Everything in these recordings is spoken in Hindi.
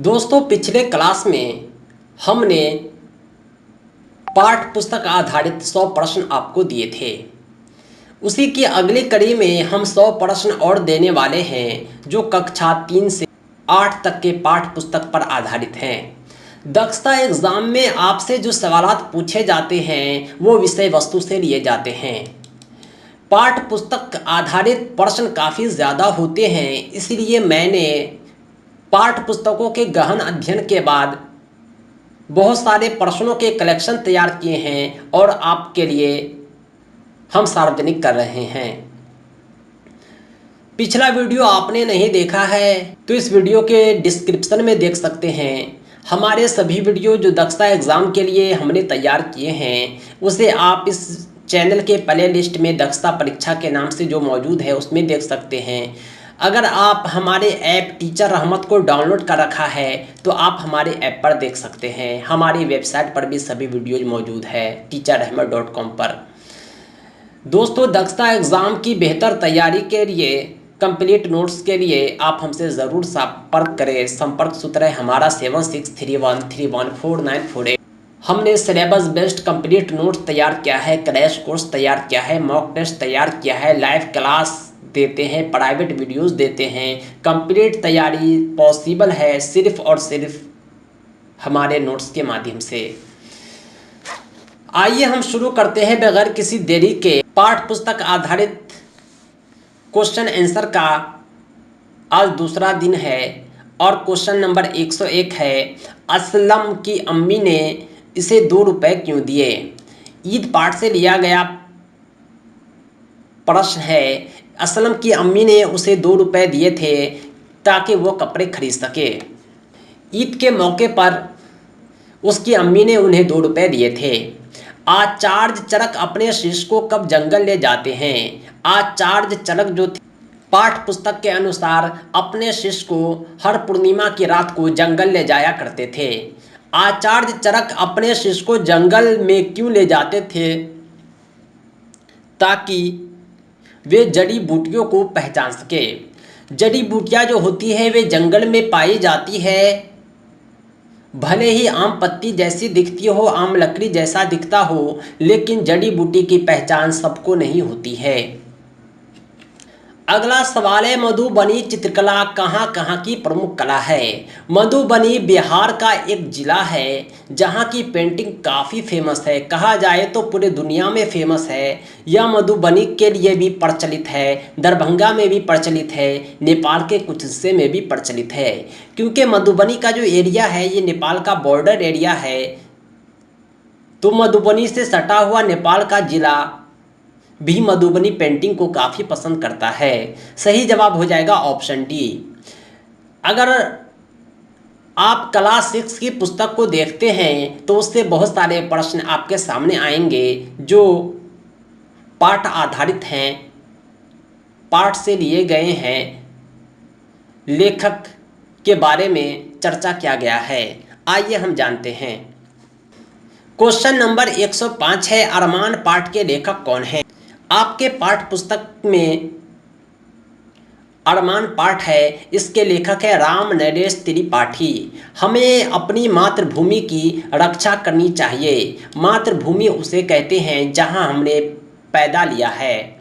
दोस्तों, पिछले क्लास में हमने पाठ्य पुस्तक आधारित 100 प्रश्न आपको दिए थे। उसी की अगली कड़ी में हम 100 प्रश्न और देने वाले हैं जो कक्षा 3 से 8 तक के पाठ्य पुस्तक पर आधारित हैं। दक्षता एग्ज़ाम में आपसे जो सवालात पूछे जाते हैं वो विषय वस्तु से लिए जाते हैं। पाठ्य पुस्तक आधारित प्रश्न काफ़ी ज़्यादा होते हैं, इसलिए मैंने पाठ्य पुस्तकों के गहन अध्ययन के बाद बहुत सारे प्रश्नों के कलेक्शन तैयार किए हैं और आपके लिए हम सार्वजनिक कर रहे हैं। पिछला वीडियो आपने नहीं देखा है तो इस वीडियो के डिस्क्रिप्शन में देख सकते हैं। हमारे सभी वीडियो जो दक्षता एग्ज़ाम के लिए हमने तैयार किए हैं उसे आप इस चैनल के प्ले लिस्ट में दक्षता परीक्षा के नाम से जो मौजूद है उसमें देख सकते हैं। अगर आप हमारे ऐप टीचर रहमत को डाउनलोड कर रखा है तो आप हमारे ऐप पर देख सकते हैं। हमारी वेबसाइट पर भी सभी वीडियोज मौजूद है teacherrahmat.com पर। दोस्तों, दक्षता एग्ज़ाम की बेहतर तैयारी के लिए कंप्लीट नोट्स के लिए आप हमसे ज़रूर संपर्क करें। संपर्क सूत्र है हमारा 7631314948। हमने सिलेबस बेस्ड कंप्लीट नोट्स तैयार किया है, क्रैश कोर्स तैयार किया है, मॉक टेस्ट तैयार किया है, लाइव क्लास देते हैं, प्राइवेट वीडियोस देते हैं। कंप्लीट तैयारी पॉसिबल है सिर्फ और सिर्फ हमारे नोट्स के माध्यम से। आइए हम शुरू करते हैं बगैर किसी देरी के। पाठ्य पुस्तक आधारित क्वेश्चन आंसर का आज दूसरा दिन है और क्वेश्चन नंबर 101 है, असलम की अम्मी ने इसे 2 रुपए क्यों दिए। ईद पाठ से लिया गया प्रश्न है। असलम की अम्मी ने उसे 2 रुपए दिए थे ताकि वो कपड़े खरीद सके। ईद के मौके पर उसकी अम्मी ने उन्हें 2 रुपए दिए थे। आचार्य चरक अपने शिष्य को कब जंगल ले जाते हैं। आचार्य चरक जो थे पाठ्य पुस्तक के अनुसार अपने शिष्य को हर पूर्णिमा की रात को जंगल ले जाया करते थे। आचार्य चरक अपने शिष्य को जंगल में क्यों ले जाते थे? ताकि वे जड़ी बूटियों को पहचान सके। जड़ी बूटियाँ जो होती है वे जंगल में पाई जाती है। भले ही आम पत्ती जैसी दिखती हो, आम लकड़ी जैसा दिखता हो, लेकिन जड़ी बूटी की पहचान सबको नहीं होती है। अगला सवाल है, मधुबनी चित्रकला कहाँ की प्रमुख कला है। मधुबनी बिहार का एक जिला है जहाँ की पेंटिंग काफ़ी फेमस है। कहा जाए तो पूरे दुनिया में फेमस है। यह मधुबनी के लिए भी प्रचलित है, दरभंगा में भी प्रचलित है, नेपाल के कुछ हिस्से में भी प्रचलित है। क्योंकि मधुबनी का जो एरिया है ये नेपाल का बॉर्डर एरिया है, तो मधुबनी से सटा हुआ नेपाल का जिला भी मधुबनी पेंटिंग को काफ़ी पसंद करता है। सही जवाब हो जाएगा ऑप्शन डी। अगर आप क्लास 6 की पुस्तक को देखते हैं तो उससे बहुत सारे प्रश्न आपके सामने आएंगे जो पाठ आधारित हैं, पाठ से लिए गए हैं, लेखक के बारे में चर्चा किया गया है। आइए हम जानते हैं। क्वेश्चन नंबर 105 है, अरमान पाठ के लेखक कौन हैं। आपके पाठ्य पुस्तक में अरमान पाठ है, इसके लेखक है राम नरेश त्रिपाठी। हमें अपनी मातृभूमि की रक्षा करनी चाहिए। मातृभूमि उसे कहते हैं जहां हमने पैदा लिया है।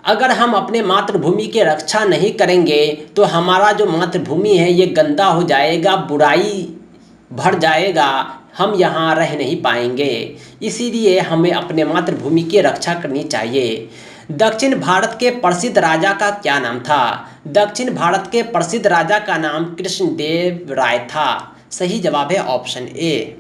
अगर हम अपने मातृभूमि की रक्षा नहीं करेंगे तो हमारा जो मातृभूमि है ये गंदा हो जाएगा, बुराई भर जाएगा, हम यहाँ रह नहीं पाएंगे। इसीलिए हमें अपने मातृभूमि की रक्षा करनी चाहिए। दक्षिण भारत के प्रसिद्ध राजा का क्या नाम था। दक्षिण भारत के प्रसिद्ध राजा का नाम कृष्णदेव राय था। सही जवाब है ऑप्शन ए।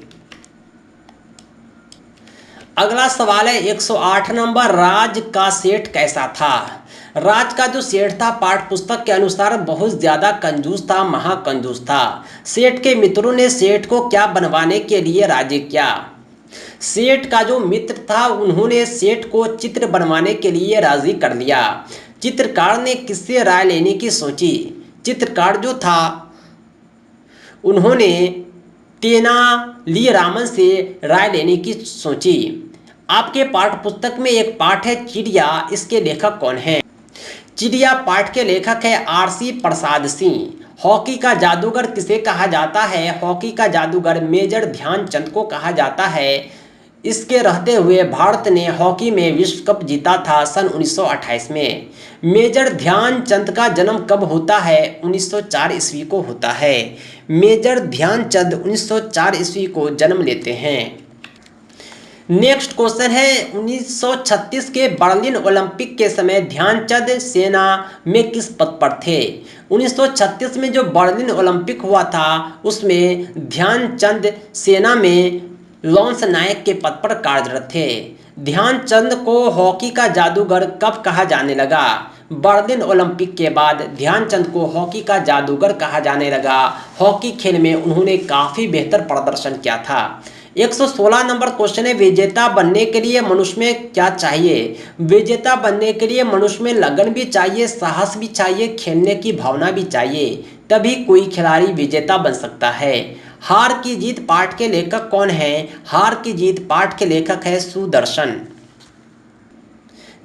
अगला सवाल है 108 नंबर, राज का सेठ कैसा था। राज का जो सेठ था पाठ्य पुस्तक के अनुसार बहुत ज़्यादा कंजूस था, महाकंजूस था। सेठ के मित्रों ने सेठ को क्या बनवाने के लिए राजी किया। सेठ का जो मित्र था उन्होंने सेठ को चित्र बनवाने के लिए राजी कर लिया। चित्रकार ने किससे राय लेने की सोची। चित्रकार जो था उन्होंने तेनालीरामन से राय लेने की सोची। आपके पाठ्य पुस्तक में एक पाठ है चिड़िया, इसके लेखक कौन हैं। चिड़िया पाठ के लेखक है R C Prasad Singh. Hockey का जादूगर किसे कहा जाता है? हॉकी का जादूगर मेजर ध्यानचंद को कहा जाता है। इसके रहते हुए भारत ने हॉकी में विश्व कप जीता था सन 1928 में। मेजर ध्यानचंद का जन्म कब होता है? 1904 ईस्वी को होता है। मेजर ध्यानचंद 1904 ईस्वी को जन्म लेते हैं। नेक्स्ट क्वेश्चन है 1936 के बर्लिन ओलंपिक के समय ध्यानचंद सेना में किस पद पर थे? 1936 में जो बर्लिन ओलंपिक हुआ था उसमें ध्यानचंद सेना में लॉन्स नायक के पद पर कार्यरत थे। ध्यानचंद को हॉकी का जादूगर कब कहा जाने लगा? बर्लिन ओलंपिक के बाद ध्यानचंद को हॉकी का जादूगर कहा जाने लगा। हॉकी खेल में उन्होंने काफ़ी बेहतर प्रदर्शन किया था। 116 नंबर क्वेश्चन है, विजेता बनने के लिए मनुष्य में क्या चाहिए? विजेता बनने के लिए मनुष्य में लगन भी चाहिए, साहस भी चाहिए, खेलने की भावना भी चाहिए, तभी कोई खिलाड़ी विजेता बन सकता है। हार की जीत पाठ के लेखक कौन है? हार की जीत पाठ के लेखक है सुदर्शन।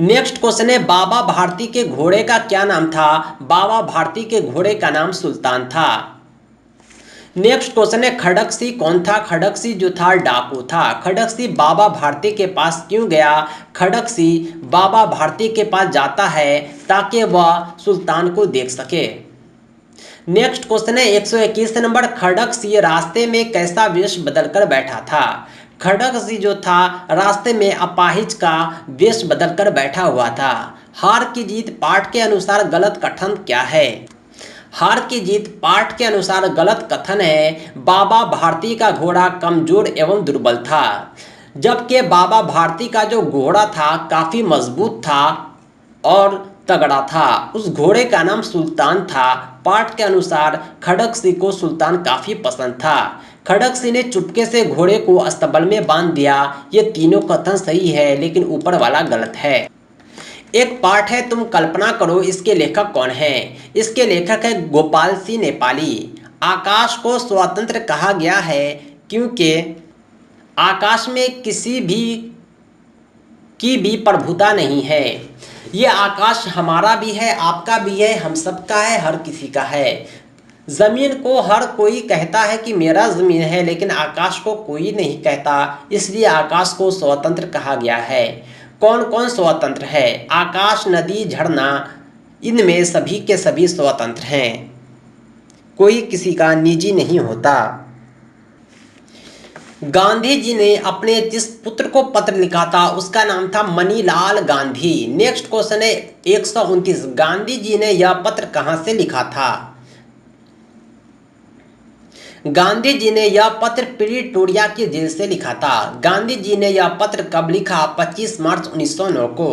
नेक्स्ट क्वेश्चन है, बाबा भारती के घोड़े का क्या नाम था? बाबा भारती के घोड़े का नाम सुल्तान था। नेक्स्ट क्वेश्चन है, खड़गसी कौन था? खड़गसी जो था डाकू था। खड़गसी बाबा भारती के पास क्यों गया? खड़गसी बाबा भारती के पास जाता है ताकि वह सुल्तान को देख सके। नेक्स्ट क्वेश्चन है 121 नंबर, खड़गसी रास्ते में कैसा वेश बदलकर बैठा था? खड़गसी जो था रास्ते में अपाहिज का वेश बदलकर बैठा हुआ था। हार की जीत पाठ के अनुसार गलत कथन क्या है? हार की जीत पाठ के अनुसार गलत कथन है, बाबा भारती का घोड़ा कमजोर एवं दुर्बल था, जबकि बाबा भारती का जो घोड़ा था काफ़ी मजबूत था और तगड़ा था। उस घोड़े का नाम सुल्तान था। पाठ के अनुसार खड़गसी को सुल्तान काफ़ी पसंद था। खड़गसी ने चुपके से घोड़े को अस्तबल में बांध दिया। ये तीनों कथन सही है लेकिन ऊपर वाला गलत है। एक पाठ है तुम कल्पना करो, इसके लेखक कौन है? इसके लेखक है गोपाल सिंह नेपाली। आकाश को स्वतंत्र कहा गया है क्योंकि आकाश में किसी भी की भी प्रभुता नहीं है। ये आकाश हमारा भी है, आपका भी है, हम सबका है, हर किसी का है। ज़मीन को हर कोई कहता है कि मेरा ज़मीन है, लेकिन आकाश को कोई नहीं कहता, इसलिए आकाश को स्वतंत्र कहा गया है। कौन कौन स्वतंत्र है? आकाश, नदी, झरना, इनमें सभी के सभी स्वतंत्र हैं, कोई किसी का निजी नहीं होता। गांधी जी ने अपने जिस पुत्र को पत्र लिखा था उसका नाम था मनीलाल गांधी। नेक्स्ट क्वेश्चन है 129, गांधी जी ने यह पत्र कहां से लिखा था? गांधी जी ने यह पत्र प्रिटोरिया की जेल से लिखा था। गांधी जी ने यह पत्र कब लिखा? 25 मार्च 1909 को।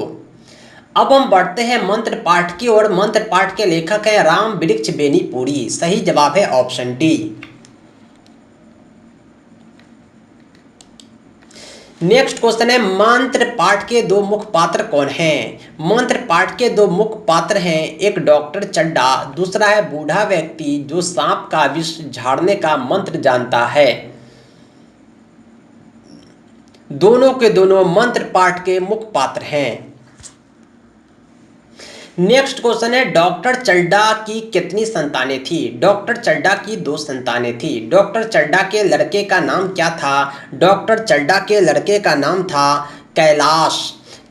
अब हम बढ़ते हैं मंत्र पाठ की ओर। मंत्र पाठ के लेखक है राम वृक्ष बेनीपुरी। सही जवाब है ऑप्शन डी। नेक्स्ट क्वेश्चन है, मंत्र पाठ के दो मुख्य पात्र कौन हैं? मंत्र पाठ के दो मुख्य पात्र हैं, एक डॉक्टर चड्डा, दूसरा है बूढ़ा व्यक्ति जो सांप का विष झाड़ने का मंत्र जानता है। दोनों के दोनों मंत्र पाठ के मुख्य पात्र हैं। नेक्स्ट क्वेश्चन है, डॉक्टर चड्डा की कितनी संतानें थी? डॉक्टर चड्डा की 2 संतानें थी। डॉक्टर चड्डा के लड़के का नाम क्या था? डॉक्टर चड्डा के लड़के का नाम था कैलाश।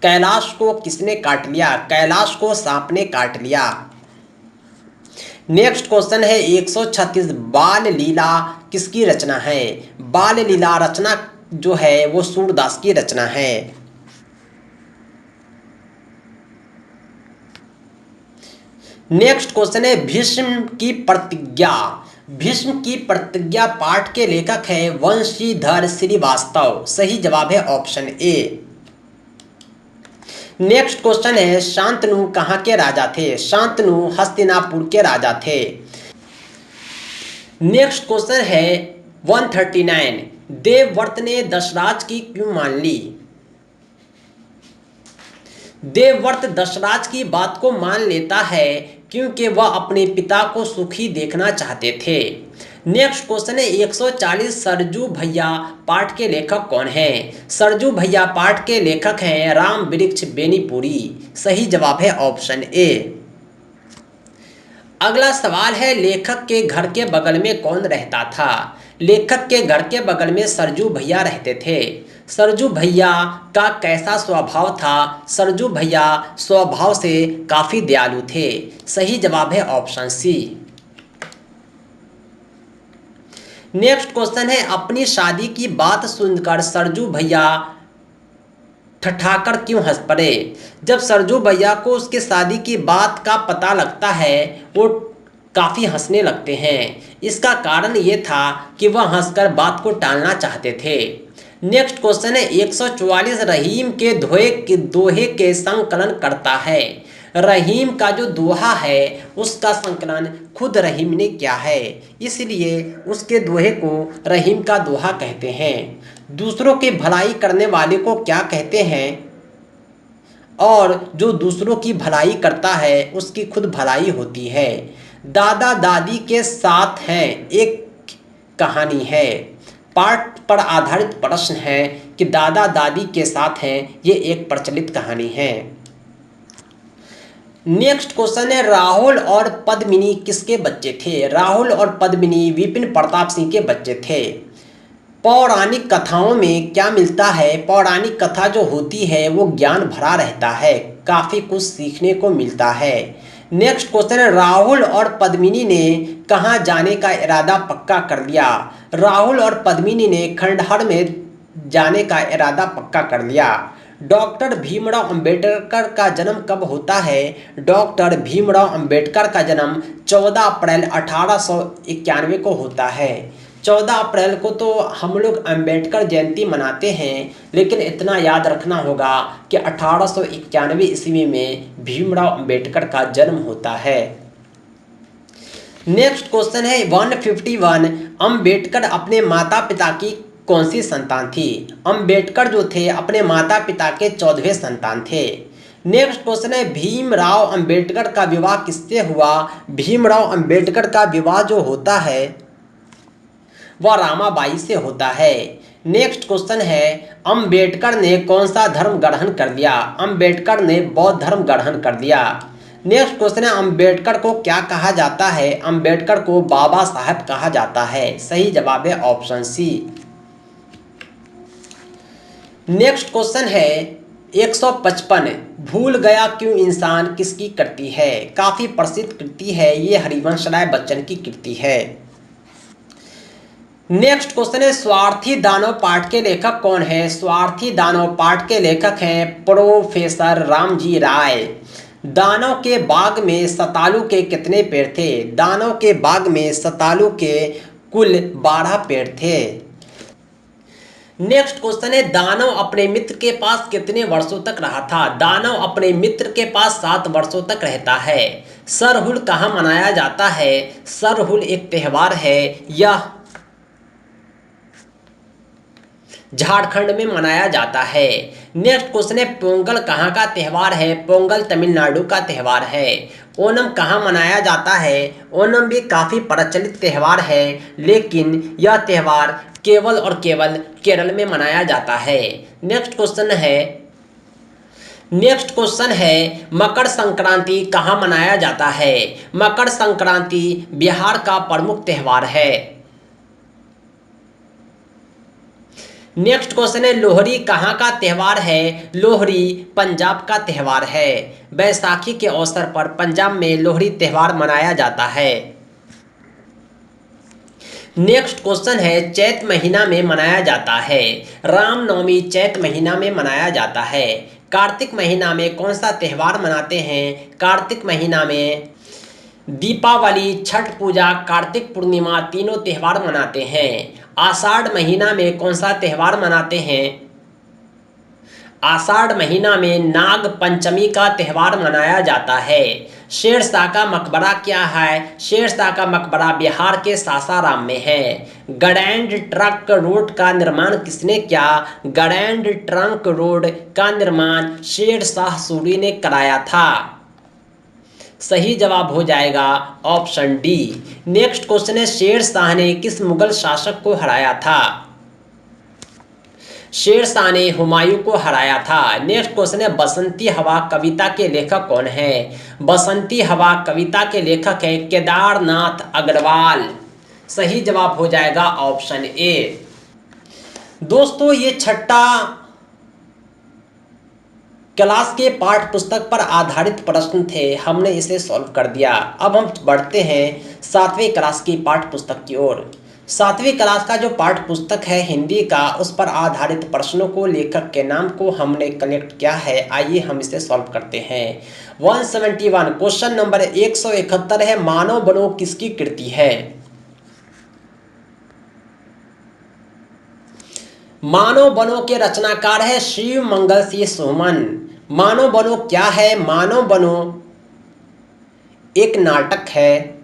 कैलाश को किसने काट लिया? कैलाश को सांप ने काट लिया। नेक्स्ट क्वेश्चन है 136, बाल लीला किसकी रचना है? बाल लीला रचना जो है वो सूरदास की रचना है। नेक्स्ट क्वेश्चन है, भीष्म की प्रतिज्ञा। भीष्म की प्रतिज्ञा पाठ के लेखक है वंशीधर श्रीवास्तव। सही जवाब है ऑप्शन ए। नेक्स्ट क्वेश्चन है, शांतनु कहाँ के राजा थे? शांतनु हस्तिनापुर के राजा थे। नेक्स्ट क्वेश्चन है 139, देवव्रत ने दशराज की क्यों मान ली? देवव्रत दशराज की बात को मान लेता है क्योंकि वह अपने पिता को सुखी देखना चाहते थे। नेक्स्ट क्वेश्चन है 140, सरजू भैया पाठ के लेखक कौन हैं? सरजू भैया पाठ के लेखक हैं राम वृक्ष बेनीपुरी। सही जवाब है ऑप्शन ए। अगला सवाल है, लेखक के घर के बगल में कौन रहता था? लेखक के घर के बगल में सरजू भैया रहते थे। सरजू भैया का कैसा स्वभाव था? सरजू भैया स्वभाव से काफ़ी दयालु थे। सही जवाब है ऑप्शन सी। नेक्स्ट क्वेश्चन है, अपनी शादी की बात सुनकर सरजू भैया ठठाकर क्यों हंस पड़े? जब सरजू भैया को उसके शादी की बात का पता लगता है, वो काफ़ी हंसने लगते हैं। इसका कारण ये था कि वह हंसकर बात को टालना चाहते थे। नेक्स्ट क्वेश्चन है, 144 रहीम के दोहे के संकलन करता है। रहीम का जो दोहा है उसका संकलन खुद रहीम ने किया है, इसलिए उसके दोहे को रहीम का दोहा कहते हैं। दूसरों की भलाई करने वाले को क्या कहते हैं? और जो दूसरों की भलाई करता है उसकी खुद भलाई होती है। दादा दादी के साथ हैं एक कहानी है। पाठ पर आधारित प्रश्न है कि दादा दादी के साथ हैं, ये एक प्रचलित कहानी है। नेक्स्ट क्वेश्चन है, राहुल और पद्मिनी किसके बच्चे थे? राहुल और पद्मिनी विपिन प्रताप सिंह के बच्चे थे। पौराणिक कथाओं में क्या मिलता है? पौराणिक कथा जो होती है वो ज्ञान भरा रहता है, काफ़ी कुछ सीखने को मिलता है। नेक्स्ट क्वेश्चन है, राहुल और पद्मिनी ने कहाँ जाने का इरादा पक्का कर लिया? राहुल और पद्मिनी ने खंडहर में जाने का इरादा पक्का कर लिया। डॉक्टर भीमराव अंबेडकर का जन्म कब होता है? डॉक्टर भीमराव अंबेडकर का जन्म 14 अप्रैल 1891 को होता है। 14 अप्रैल को तो हम लोग अंबेडकर जयंती मनाते हैं, लेकिन इतना याद रखना होगा कि 1891 ईस्वी में भीमराव अंबेडकर का जन्म होता है। नेक्स्ट क्वेश्चन है, 151 अंबेडकर अपने माता पिता की कौन सी संतान थी? अंबेडकर जो थे अपने माता पिता के 14वें संतान थे। नेक्स्ट क्वेश्चन है, भीमराव अंबेडकर का विवाह किससे हुआ? भीमराव अंबेडकर का विवाह जो होता है वह रामाबाई से होता है। नेक्स्ट क्वेश्चन है, अंबेडकर ने कौन सा धर्म ग्रहण कर लिया? अंबेडकर ने बौद्ध धर्म ग्रहण कर लिया। नेक्स्ट क्वेश्चन है, अंबेडकर को क्या कहा जाता है? अंबेडकर को बाबा साहब कहा जाता है। सही जवाब है ऑप्शन सी। नेक्स्ट क्वेश्चन है, 155 भूल गया क्यों इंसान किसकी कृति है? काफ़ी प्रसिद्ध कृति है, ये हरिवंश राय बच्चन की कृति है। नेक्स्ट क्वेश्चन है, स्वार्थी दानव पाठ के लेखक कौन है? स्वार्थी दानव पाठ के लेखक हैं प्रोफेसर रामजी राय। दानव के बाग में सतालू के कितने पेड़ थे? दानव के बाग में सतालू के कुल 12 पेड़ थे। नेक्स्ट क्वेश्चन है, दानव अपने मित्र के पास कितने वर्षों तक रहा था? दानव अपने मित्र के पास 7 वर्षों तक रहता है। सरहुल कहाँ मनाया जाता है? सरहुल एक त्यौहार है, यह झारखंड में मनाया जाता है। नेक्स्ट क्वेश्चन है, पोंगल कहाँ का त्यौहार है? पोंगल तमिलनाडु का त्यौहार है। ओणम कहाँ मनाया जाता है? ओणम भी काफ़ी प्रचलित त्यौहार है, लेकिन यह त्यौहार केवल और केवल केरल में मनाया जाता है। नेक्स्ट क्वेश्चन है, मकर संक्रांति कहाँ मनाया जाता है? मकर संक्रांति बिहार का प्रमुख त्यौहार है। नेक्स्ट क्वेश्चन है, लोहड़ी कहाँ का त्यौहार है? लोहड़ी पंजाब का त्यौहार है। बैसाखी के अवसर पर पंजाब में लोहड़ी त्यौहार मनाया जाता है। नेक्स्ट क्वेश्चन है, चैत महीना में मनाया जाता है। रामनवमी चैत महीना में मनाया जाता है। कार्तिक महीना में कौन सा त्यौहार मनाते हैं? कार्तिक महीना में दीपावली, छठ पूजा, कार्तिक पूर्णिमा तीनों त्यौहार मनाते हैं। आषाढ़ महीना में कौन सा त्यौहार मनाते हैं? आषाढ़ महीना में नाग पंचमी का त्यौहार मनाया जाता है। शेरशाह का मकबरा क्या है? शेरशाह का मकबरा बिहार के सासाराम में है। ग्रैंड ट्रंक रोड का निर्माण किसने किया? ग्रैंड ट्रंक रोड का निर्माण शेरशाह सूरी ने कराया था। सही जवाब हो जाएगा ऑप्शन डी। नेक्स्ट क्वेश्चन है, शेरशाह ने किस मुगल शासक को हराया था? शेरशाह ने हुमायूं को हराया था। नेक्स्ट क्वेश्चन है बसंती हवा कविता के लेखक कौन है? बसंती हवा कविता के लेखक है केदारनाथ अग्रवाल। सही जवाब हो जाएगा ऑप्शन ए। दोस्तों ये छठा क्लास के पाठ्य पुस्तक पर आधारित प्रश्न थे, हमने इसे सॉल्व कर दिया। अब हम बढ़ते हैं 7वीं क्लास की पाठ्य पुस्तक की ओर। 7वीं क्लास का जो पाठ्य पुस्तक है हिंदी का, उस पर आधारित प्रश्नों को लेखक के नाम को हमने कलेक्ट किया है। आइए हम इसे सॉल्व करते हैं। 171 क्वेश्चन नंबर 171 है, मानव बनो किसकी कृति है? मानव बनो के रचनाकार है शिव मंगल सिंह सुमन। मानव बनो क्या है? मानव बनो एक नाटक है,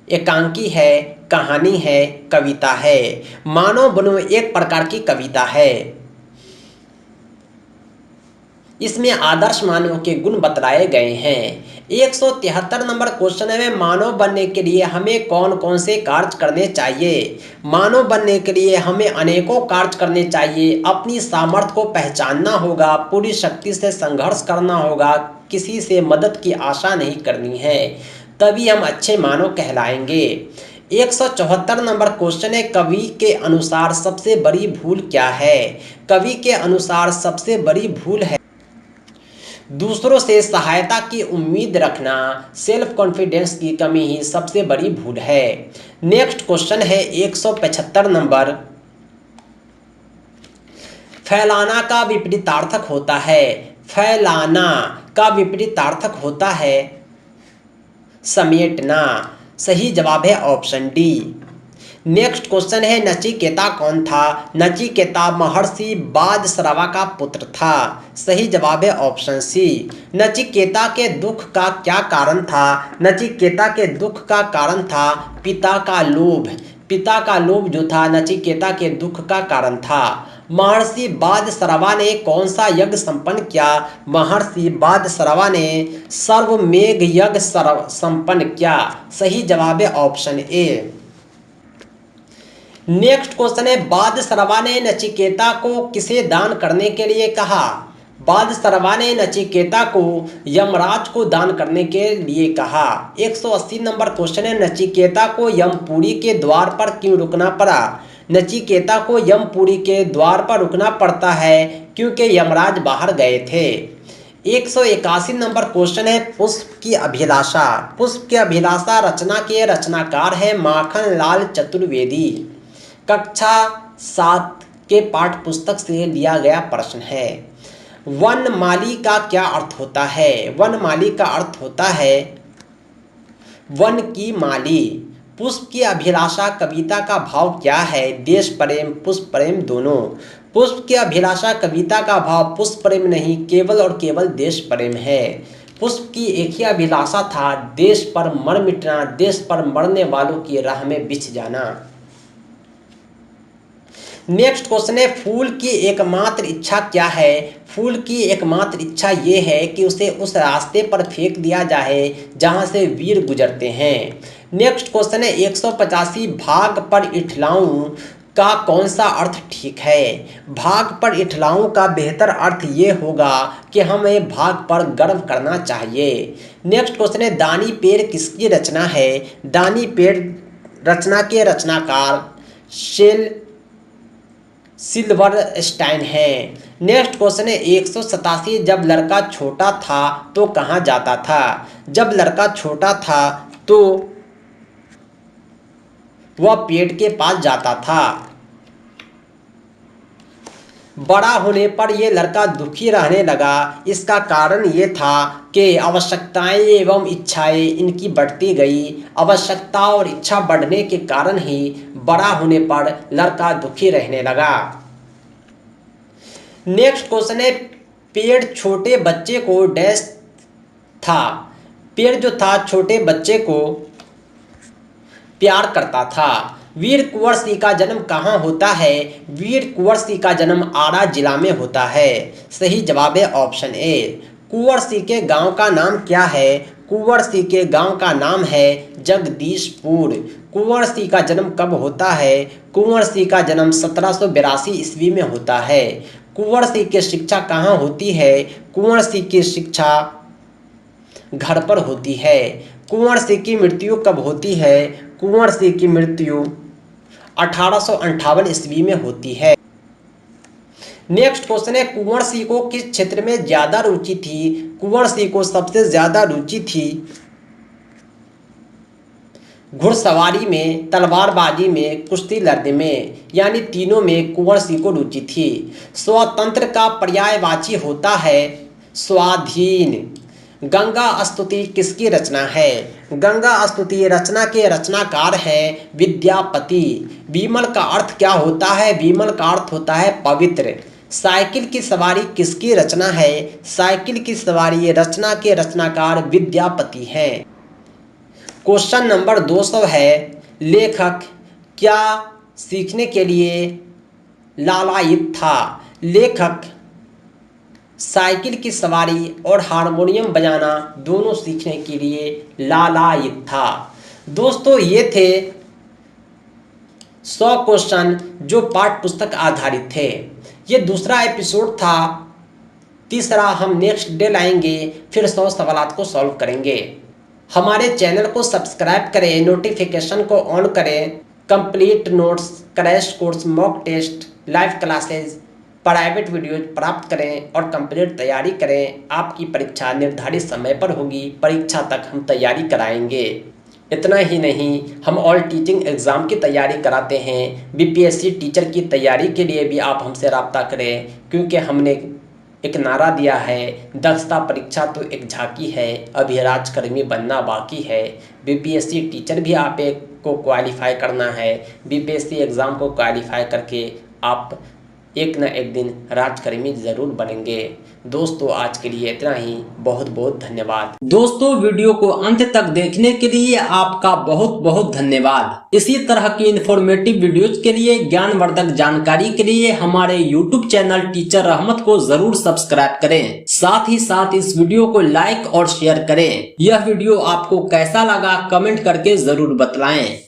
एकांकी है, कहानी है, कविता है। मानव बनो एक प्रकार की कविता है। इसमें आदर्श मानव के गुण बतलाए गए हैं। 173 नंबर क्वेश्चन है, मानव बनने के लिए हमें कौन कौन से कार्य करने चाहिए? मानव बनने के लिए हमें अनेकों कार्य करने चाहिए। अपनी सामर्थ्य को पहचानना होगा, पूरी शक्ति से संघर्ष करना होगा, किसी से मदद की आशा नहीं करनी है, तभी हम अच्छे मानव कहलाएंगे। 174 नंबर क्वेश्चन है, कवि के अनुसार सबसे बड़ी भूल क्या है? कवि के अनुसार सबसे बड़ी भूल है दूसरों से सहायता की उम्मीद रखना। सेल्फ कॉन्फिडेंस की कमी ही सबसे बड़ी भूल है। नेक्स्ट क्वेश्चन है 175 नंबर, फैलाना का विपरीतार्थक होता है? फैलाना का विपरीतार्थक होता है समेटना। सही जवाब है ऑप्शन डी। नेक्स्ट क्वेश्चन है, नचिकेता कौन था? नचिकेता महर्षि बादश्रवा का पुत्र था। सही जवाब है ऑप्शन सी। नचिकेता के दुख का क्या कारण था? नचिकेता के दुख का कारण था पिता का लोभ। पिता का लोभ जो था नचिकेता के दुख का कारण था। महर्षि बादश्रवा ने कौन सा यज्ञ संपन्न किया? महर्षि बादश्रवा ने सर्वमेघ यज्ञ संपन्न किया। सही जवाब है ऑप्शन ए। नेक्स्ट क्वेश्चन है, बादश्रवा ने नचिकेता को किसे दान करने के लिए कहा? बादश्रवा ने नचिकेता को यमराज को दान करने के लिए कहा। 180 नंबर क्वेश्चन है, नचिकेता को यमपुरी के द्वार पर क्यों रुकना पड़ा? नचिकेता को यमपुरी के द्वार पर रुकना पड़ता है क्योंकि यमराज बाहर गए थे। 181 नंबर क्वेश्चन है, पुष्प की अभिलाषा। पुष्प की अभिलाषा रचना के रचनाकार है माखन लाल चतुर्वेदी। कक्षा 7 के पाठ्य पुस्तक से लिया गया प्रश्न है। वनमाली का क्या अर्थ होता है? वनमाली का अर्थ होता है वन की माली। पुष्प की अभिलाषा कविता का भाव क्या है? देश प्रेम, पुष्प प्रेम दोनों। पुष्प की अभिलाषा कविता का भाव पुष्प प्रेम नहीं, केवल और केवल देश प्रेम है। पुष्प की एक ही अभिलाषा था, देश पर मर मिटना, देश पर मरने वालों की राह में बिछ जाना। नेक्स्ट क्वेश्चन है, फूल की एकमात्र इच्छा क्या है? फूल की एकमात्र इच्छा ये है कि उसे उस रास्ते पर फेंक दिया जाए जहां से वीर गुजरते हैं। नेक्स्ट क्वेश्चन है 185, भाग पर इठलाऊं का कौन सा अर्थ ठीक है? भाग पर इठलाऊं का बेहतर अर्थ ये होगा कि हमें भाग पर गर्व करना चाहिए। नेक्स्ट क्वेश्चन है, दानी पेड़ किसकी रचना है? दानी पेड़ रचना के रचनाकार सिल्वरस्टाइन है। नेक्स्ट क्वेश्चन है 187, जब लड़का छोटा था तो कहाँ जाता था? जब लड़का छोटा था तो वह पेड़ के पास जाता था। बड़ा होने पर यह लड़का दुखी रहने लगा। इसका कारण ये था कि आवश्यकताएं एवं इच्छाएं इनकी बढ़ती गई। आवश्यकता और इच्छा बढ़ने के कारण ही बड़ा होने पर लड़का दुखी रहने लगा। नेक्स्ट क्वेश्चन है, पेड़ छोटे बच्चे को डैश था। पेड़ जो था छोटे बच्चे को प्यार करता था। वीर कुंवर सिंह का जन्म कहाँ होता है? वीर कुंवर सिंह का जन्म आरा जिला में होता है। सही जवाब है ऑप्शन ए। कुंवर सिंह के गांव का नाम क्या है? कुंवर सिंह के गांव का नाम है जगदीशपुर। कुंवर सिंह का जन्म कब होता है? कुंवर सिंह का जन्म 1782 ईस्वी में होता है। कुंवर सिंह की शिक्षा कहाँ होती है? कुंवर सिंह की शिक्षा घर पर होती है। कुंवर सिंह की मृत्यु कब होती है? कुंवर सिंह की मृत्यु 1858 ईस्वी में होती है। नेक्स्ट क्वेश्चन है, कुंवर सिंह को किस क्षेत्र में ज्यादा रुचि थी? कुंवर सिंह को सबसे ज्यादा रुचि थी घुड़सवारी में, तलवारबाजी में, कुश्ती लड़ने में, यानी तीनों में कुंवर सिंह को रुचि थी। स्वतंत्र का पर्यायवाची होता है स्वाधीन। गंगा स्तुति किसकी रचना है? गंगा स्तुति रचना के रचनाकार है विद्यापति। विमल का अर्थ क्या होता है? विमल का अर्थ होता है पवित्र। साइकिल की सवारी किसकी रचना है? साइकिल की सवारी रचना के रचनाकार विद्यापति हैं। क्वेश्चन नंबर 200 है, लेखक क्या सीखने के लिए लालायित था? लेखक साइकिल की सवारी और हारमोनियम बजाना दोनों सीखने के लिए लालायित था। दोस्तों, ये थे 100 क्वेश्चन जो पाठ्य पुस्तक आधारित थे। ये दूसरा एपिसोड था। तीसरा हम नेक्स्ट डे लाएंगे, फिर 100 सवालात को सॉल्व करेंगे। हमारे चैनल को सब्सक्राइब करें, नोटिफिकेशन को ऑन करें। Complete notes, crash course, mock test, live classes, private videos प्राप्त करें और कंप्लीट तैयारी करें। आपकी परीक्षा निर्धारित समय पर होगी। परीक्षा तक हम तैयारी कराएंगे। इतना ही नहीं, हम ऑल टीचिंग एग्ज़ाम की तैयारी कराते हैं। बीपीएससी टीचर की तैयारी के लिए भी आप हमसे रब्ता करें, क्योंकि हमने एक नारा दिया है, दक्षता परीक्षा तो एक झांकी है, अभी राजकर्मी बनना बाकी है। बीपीएससी टीचर भी आप को क्वालिफाई करना है। बीपीएससी एग्ज़ाम को क्वालिफाई करके आप एक न एक दिन राजकर्मी जरूर बनेंगे। दोस्तों, आज के लिए इतना ही। बहुत बहुत धन्यवाद। दोस्तों, वीडियो को अंत तक देखने के लिए आपका बहुत बहुत धन्यवाद। इसी तरह की इंफॉर्मेटिव वीडियोज के लिए, ज्ञानवर्धक जानकारी के लिए हमारे YouTube चैनल टीचर रहमत को जरूर सब्सक्राइब करें। साथ ही साथ इस वीडियो को लाइक और शेयर करें। यह वीडियो आपको कैसा लगा कमेंट करके जरूर बतलाएं।